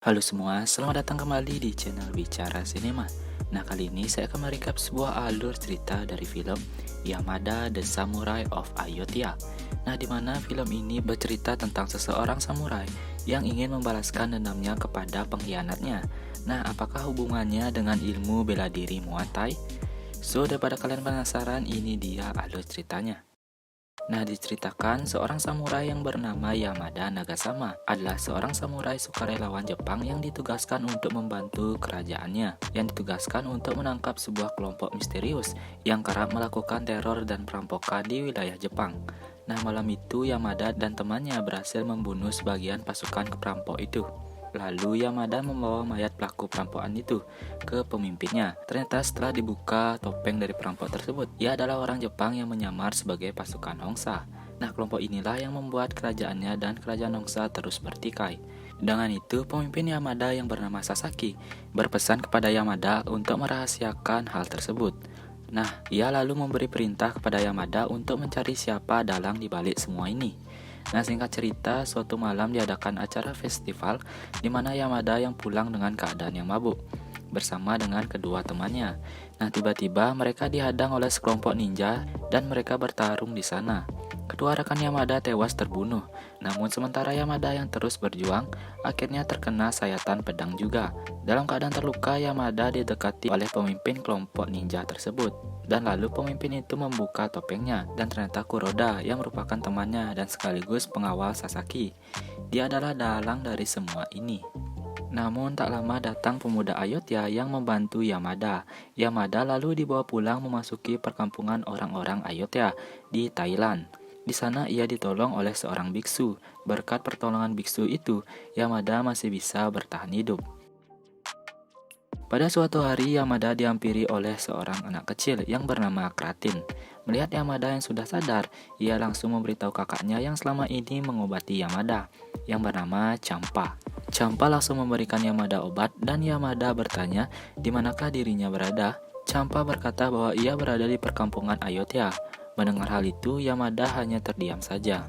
Halo semua, selamat datang kembali di channel Bicara Sinema. Nah, kali ini saya akan merecap sebuah alur cerita dari film Yamada The Samurai of Ayutthaya. Nah, di mana film ini bercerita tentang seseorang samurai yang ingin membalaskan dendamnya kepada pengkhianatnya. Nah, apakah hubungannya dengan ilmu bela diri Muay Thai? So, daripada kalian penasaran, ini dia alur ceritanya. Nah, diceritakan seorang samurai yang bernama Yamada Nagasama adalah seorang samurai sukarelawan Jepang yang ditugaskan untuk membantu kerajaannya, yang ditugaskan untuk menangkap sebuah kelompok misterius yang kerap melakukan teror dan perampokan di wilayah Jepang. Nah, malam itu Yamada dan temannya berhasil membunuh sebagian pasukan perampok itu. Lalu Yamada membawa mayat pelaku perampokan itu ke pemimpinnya. Ternyata setelah dibuka topeng dari perampok tersebut, ia adalah orang Jepang yang menyamar sebagai pasukan Hongsa. Nah, kelompok inilah yang membuat kerajaannya dan kerajaan Hongsa terus bertikai. Dengan itu, pemimpin Yamada yang bernama Sasaki berpesan kepada Yamada untuk merahasiakan hal tersebut. Nah, ia lalu memberi perintah kepada Yamada untuk mencari siapa dalang di balik semua ini. Nah, singkat cerita, suatu malam diadakan acara festival di mana Yamada yang pulang dengan keadaan yang mabuk bersama dengan kedua temannya. Nah, tiba-tiba mereka dihadang oleh sekelompok ninja dan mereka bertarung di sana. Kedua rekan Yamada tewas terbunuh. Namun sementara Yamada yang terus berjuang, akhirnya terkena sayatan pedang juga. Dalam keadaan terluka, Yamada didekati oleh pemimpin kelompok ninja tersebut. Dan lalu pemimpin itu membuka topengnya, dan ternyata Kuroda yang merupakan temannya dan sekaligus pengawal Sasaki. Dia adalah dalang dari semua ini. Namun tak lama datang pemuda Ayutthaya yang membantu Yamada. Yamada lalu dibawa pulang memasuki perkampungan orang-orang Ayutthaya di Thailand. Di sana ia ditolong oleh seorang biksu. Berkat pertolongan biksu itu, Yamada masih bisa bertahan hidup. Pada suatu hari, Yamada dihampiri oleh seorang anak kecil yang bernama Kratin. Melihat Yamada yang sudah sadar, ia langsung memberitahu kakaknya yang selama ini mengobati Yamada, yang bernama Champa. Champa langsung memberikan Yamada obat dan Yamada bertanya di manakah dirinya berada. Champa berkata bahwa ia berada di perkampungan Ayutthaya. Mendengar hal itu, Yamada hanya terdiam saja.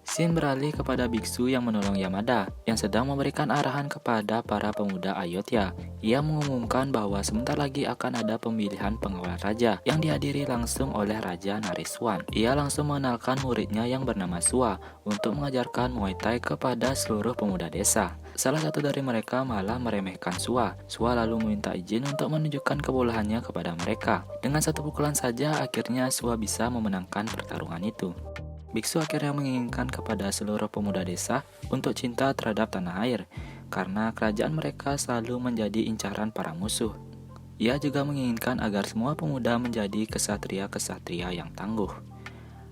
Scene beralih kepada biksu yang menolong Yamada, yang sedang memberikan arahan kepada para pemuda Ayutthaya. Ia mengumumkan bahwa sebentar lagi akan ada pemilihan pengawal raja, yang dihadiri langsung oleh Raja Nariswan. Ia langsung mengenalkan muridnya yang bernama Sua, untuk mengajarkan Muay Thai kepada seluruh pemuda desa. Salah satu dari mereka malah meremehkan Sua. Sua lalu meminta izin untuk menunjukkan kebolehannya kepada mereka. Dengan satu pukulan saja, akhirnya Sua bisa memenangkan pertarungan itu. Biksu akhirnya menginginkan kepada seluruh pemuda desa untuk cinta terhadap tanah air, karena kerajaan mereka selalu menjadi incaran para musuh. Ia juga menginginkan agar semua pemuda menjadi kesatria-kesatria yang tangguh.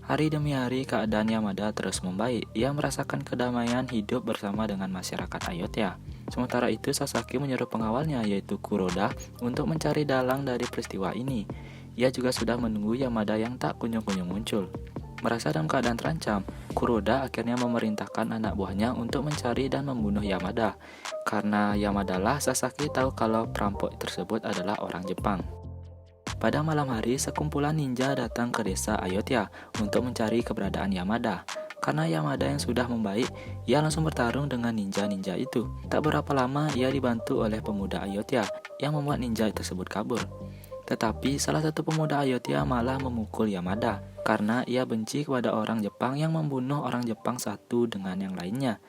Hari demi hari keadaan Yamada terus membaik. Ia merasakan kedamaian hidup bersama dengan masyarakat Ayutthaya. Sementara itu Sasaki menyuruh pengawalnya yaitu Kuroda untuk mencari dalang dari peristiwa ini. Ia juga sudah menunggu Yamada yang tak kunjung-kunjung muncul. Merasa dalam keadaan terancam, Kuroda akhirnya memerintahkan anak buahnya untuk mencari dan membunuh Yamada. Karena Yamada lah Sasaki tahu kalau perampok tersebut adalah orang Jepang. Pada malam hari, sekumpulan ninja datang ke desa Ayutthaya untuk mencari keberadaan Yamada. Karena Yamada yang sudah membaik, ia langsung bertarung dengan ninja-ninja itu. Tak berapa lama, ia dibantu oleh pemuda Ayutthaya yang membuat ninja tersebut kabur. Tetapi salah satu pemuda Ayutthaya malah memukul Yamada karena ia benci kepada orang Jepang yang membunuh orang Jepang satu dengan yang lainnya.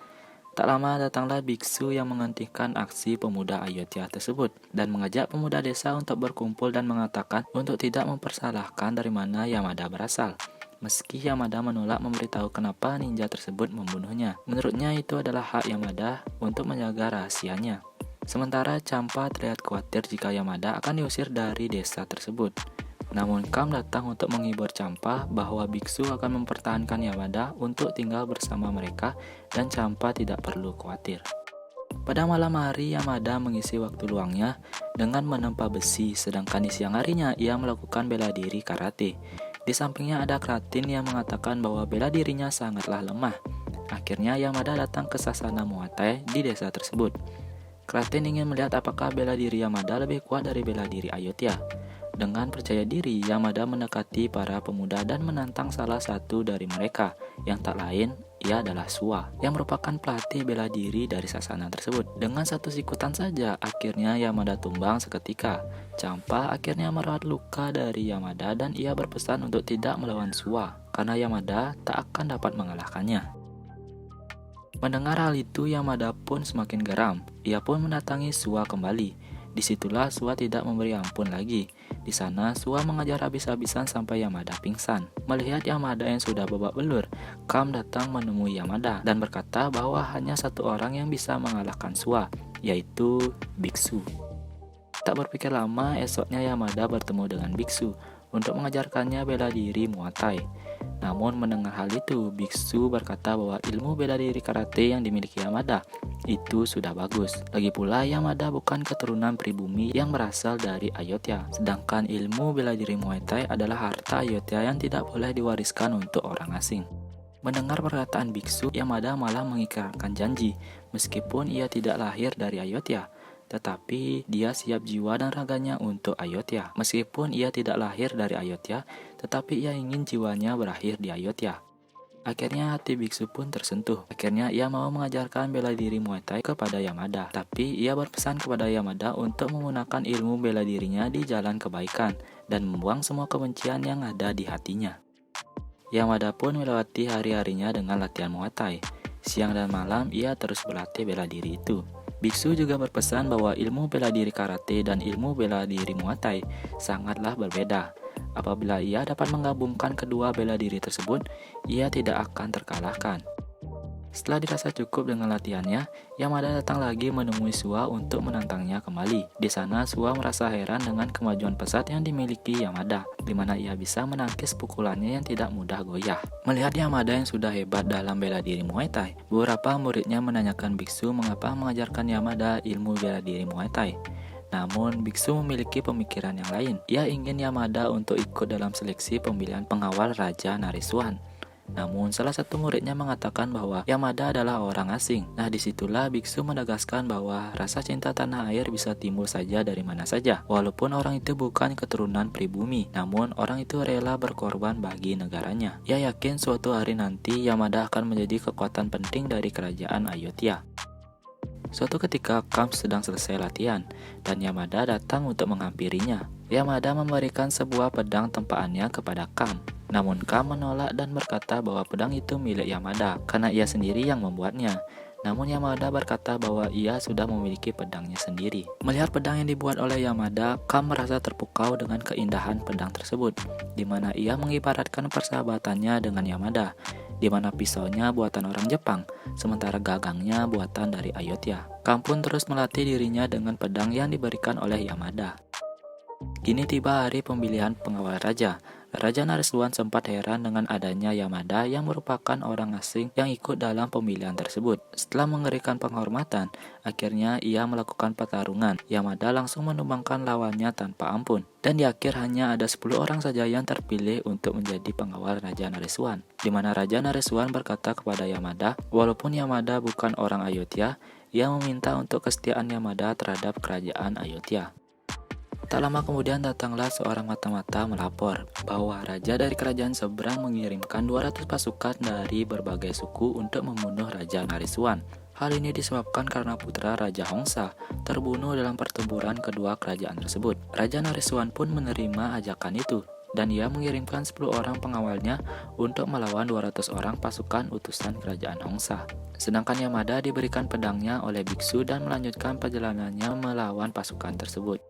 Tak lama datanglah biksu yang menghentikan aksi pemuda Ayutthaya tersebut dan mengajak pemuda desa untuk berkumpul dan mengatakan untuk tidak mempersalahkan dari mana Yamada berasal. Meski Yamada menolak memberitahu kenapa ninja tersebut membunuhnya. Menurutnya itu adalah hak Yamada untuk menjaga rahasianya. Sementara Champa terlihat khawatir jika Yamada akan diusir dari desa tersebut. Namun Kam datang untuk menghibur Champa bahwa biksu akan mempertahankan Yamada untuk tinggal bersama mereka dan Champa tidak perlu khawatir. Pada malam hari Yamada mengisi waktu luangnya dengan menempa besi, sedangkan di siang harinya ia melakukan bela diri karate. Di sampingnya ada Kratin yang mengatakan bahwa bela dirinya sangatlah lemah. Akhirnya Yamada datang ke sasana Muay Thai di desa tersebut. Kratin ingin melihat apakah bela diri Yamada lebih kuat dari bela diri Ayutthaya. Dengan percaya diri, Yamada mendekati para pemuda dan menantang salah satu dari mereka, yang tak lain ia adalah Suwa, yang merupakan pelatih bela diri dari sasana tersebut. Dengan satu sikutan saja, akhirnya Yamada tumbang seketika. Champa akhirnya merawat luka dari Yamada dan ia berpesan untuk tidak melawan Suwa, karena Yamada tak akan dapat mengalahkannya. Mendengar hal itu, Yamada pun semakin geram. Ia pun mendatangi Suwa kembali. Disitulah Suwa tidak memberi ampun lagi. Di sana Suwa mengajar habis-habisan sampai Yamada pingsan. Melihat Yamada yang sudah babak belur, Kam datang menemui Yamada dan berkata bahwa hanya satu orang yang bisa mengalahkan Suwa, yaitu Biksu. Tak berpikir lama, esoknya Yamada bertemu dengan Biksu untuk mengajarkannya bela diri Muay Thai. Namun mendengar hal itu, Biksu berkata bahwa ilmu bela diri karate yang dimiliki Yamada itu sudah bagus. Lagi pula Yamada bukan keturunan pribumi yang berasal dari Ayodhya, sedangkan ilmu bela diri Muay Thai adalah harta Ayodhya yang tidak boleh diwariskan untuk orang asing. Mendengar perkataan Biksu, Yamada malah mengikrarkan janji, meskipun ia tidak lahir dari Ayodhya, tetapi dia siap jiwa dan raganya untuk Ayodhya. Meskipun ia tidak lahir dari Ayodhya, tetapi ia ingin jiwanya berakhir di Ayodhya. Akhirnya hati Biksu pun tersentuh. Akhirnya ia mau mengajarkan bela diri Muay Thai kepada Yamada. Tapi ia berpesan kepada Yamada untuk menggunakan ilmu bela dirinya di jalan kebaikan dan membuang semua kebencian yang ada di hatinya. Yamada pun melewati hari-harinya dengan latihan Muay Thai. Siang dan malam ia terus berlatih bela diri itu. Biksu juga berpesan bahwa ilmu bela diri karate dan ilmu bela diri Muay Thai sangatlah berbeda. Apabila ia dapat menggabungkan kedua bela diri tersebut, ia tidak akan terkalahkan. Setelah dirasa cukup dengan latihannya, Yamada datang lagi menemui Suwa untuk menantangnya kembali. Di sana Suwa merasa heran dengan kemajuan pesat yang dimiliki Yamada, di mana ia bisa menangkis pukulannya yang tidak mudah goyah. Melihat Yamada yang sudah hebat dalam bela diri Muay Thai, beberapa muridnya menanyakan Biksu mengapa mengajarkan Yamada ilmu bela diri Muay Thai. Namun, Biksu memiliki pemikiran yang lain. Ia ingin Yamada untuk ikut dalam seleksi pemilihan pengawal Raja Naresuan. Namun, salah satu muridnya mengatakan bahwa Yamada adalah orang asing. Nah, disitulah Biksu menegaskan bahwa rasa cinta tanah air bisa timbul saja dari mana saja. Walaupun orang itu bukan keturunan pribumi, namun orang itu rela berkorban bagi negaranya. Ia yakin suatu hari nanti Yamada akan menjadi kekuatan penting dari kerajaan Ayodhya. Suatu ketika Kam sedang selesai latihan dan Yamada datang untuk menghampirinya. Yamada memberikan sebuah pedang tempaannya kepada Kam. Namun Kam menolak dan berkata bahwa pedang itu milik Yamada karena ia sendiri yang membuatnya. Namun Yamada berkata bahwa ia sudah memiliki pedangnya sendiri. Melihat pedang yang dibuat oleh Yamada, Kam merasa terpukau dengan keindahan pedang tersebut, di mana ia mengibaratkan persahabatannya dengan Yamada, di mana pisaunya buatan orang Jepang, sementara gagangnya buatan dari Ayodhya. Kam pun terus melatih dirinya dengan pedang yang diberikan oleh Yamada. Kini tiba hari pemilihan pengawal raja. Raja Naresuan sempat heran dengan adanya Yamada yang merupakan orang asing yang ikut dalam pemilihan tersebut. Setelah memberikan penghormatan, akhirnya ia melakukan pertarungan. Yamada langsung menumbangkan lawannya tanpa ampun. Dan di akhir hanya ada 10 orang saja yang terpilih untuk menjadi pengawal Raja Naresuan. Di mana Raja Naresuan berkata kepada Yamada, walaupun Yamada bukan orang Ayodhya, ia meminta untuk kesetiaan Yamada terhadap kerajaan Ayodhya. Tak lama kemudian datanglah seorang mata-mata melapor bahwa raja dari kerajaan seberang mengirimkan 200 pasukan dari berbagai suku untuk membunuh Raja Naresuan. Hal ini disebabkan karena putra Raja Hongsa terbunuh dalam pertempuran kedua kerajaan tersebut. Raja Naresuan pun menerima ajakan itu dan ia mengirimkan 10 orang pengawalnya untuk melawan 200 orang pasukan utusan kerajaan Hongsa. Sedangkan Yamada diberikan pedangnya oleh Biksu dan melanjutkan perjalanannya melawan pasukan tersebut.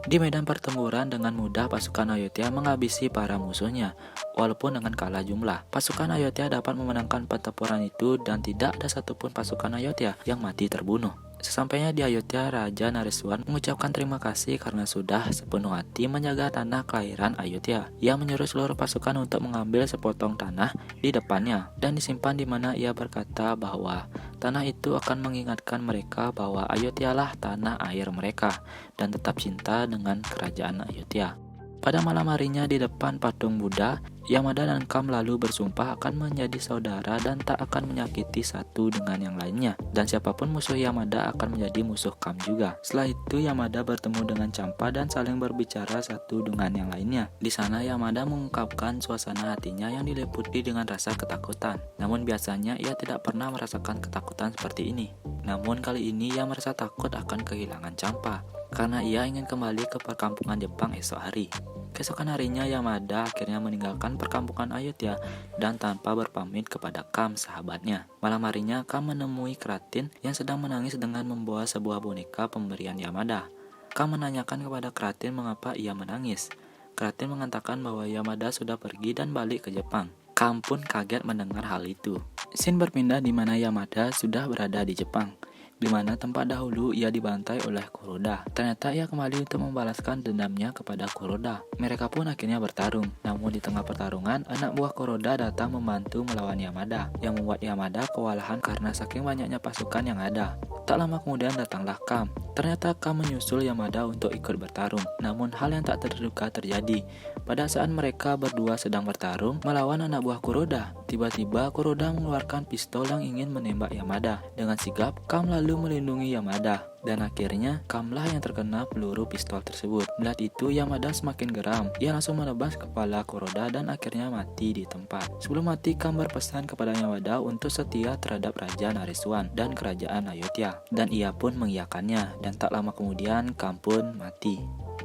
Di medan pertempuran dengan mudah pasukan Ayodhya menghabisi para musuhnya, walaupun dengan kalah jumlah. Pasukan Ayodhya dapat memenangkan pertempuran itu dan tidak ada satupun pasukan Ayodhya yang mati terbunuh. Sesampainya di Ayodhya, Raja Naresuan mengucapkan terima kasih karena sudah sepenuh hati menjaga tanah kelahiran Ayodhya. Ia menyuruh seluruh pasukan untuk mengambil sepotong tanah di depannya dan disimpan di mana ia berkata bahwa tanah itu akan mengingatkan mereka bahwa Ayodhya lah tanah air mereka dan tetap cinta dengan kerajaan Ayodhya. Pada malam harinya di depan patung Buddha, Yamada dan Kam lalu bersumpah akan menjadi saudara dan tak akan menyakiti satu dengan yang lainnya. Dan siapapun musuh Yamada akan menjadi musuh Kam juga. Setelah itu Yamada bertemu dengan Champa dan saling berbicara satu dengan yang lainnya. Di sana Yamada mengungkapkan suasana hatinya yang diliputi dengan rasa ketakutan. Namun biasanya ia tidak pernah merasakan ketakutan seperti ini. Namun kali ini ia merasa takut akan kehilangan Champa, karena ia ingin kembali ke perkampungan Jepang esok hari. Keesokan harinya Yamada akhirnya meninggalkan perkampungan Ayutthaya dan tanpa berpamit kepada Kam sahabatnya. Malam harinya Kam menemui Kratin yang sedang menangis dengan membawa sebuah boneka pemberian Yamada. Kam menanyakan kepada Kratin mengapa ia menangis. Kratin mengatakan bahwa Yamada sudah pergi dan balik ke Jepang. Kam pun kaget mendengar hal itu. Scene berpindah di mana Yamada sudah berada di Jepang, di mana tempat dahulu ia dibantai oleh Kuroda. Ternyata ia kembali untuk membalaskan dendamnya kepada Kuroda. Mereka pun akhirnya bertarung. Namun di tengah pertarungan, anak buah Kuroda datang membantu melawan Yamada, yang membuat Yamada kewalahan karena saking banyaknya pasukan yang ada. Tak lama kemudian datanglah Kam. Ternyata Kam menyusul Yamada untuk ikut bertarung. Namun hal yang tak terduga terjadi. Pada saat mereka berdua sedang bertarung melawan anak buah Kuroda, tiba-tiba Kuroda mengeluarkan pistol yang ingin menembak Yamada. Dengan sigap, Kam lalu melindungi Yamada. Dan akhirnya, Kamlah yang terkena peluru pistol tersebut. Melihat itu, Yamada semakin geram. Ia langsung menebas kepala Kuroda dan akhirnya mati di tempat. Sebelum mati, Kam berpesan kepada Yamada untuk setia terhadap Raja Naresuan dan kerajaan Ayutthaya. Dan ia pun mengiyakannya, dan tak lama kemudian Kam pun mati.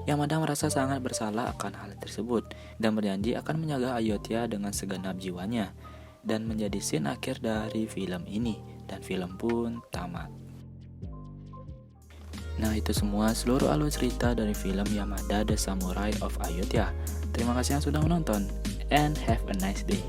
Yamada merasa sangat bersalah akan hal tersebut dan berjanji akan menjaga Ayutthaya dengan segenap jiwanya. Dan menjadi scene akhir dari film ini, dan film pun tamat. Nah, itu semua seluruh alur cerita dari film Yamada The Samurai of Ayutthaya. Terima kasih yang sudah menonton, and have a nice day.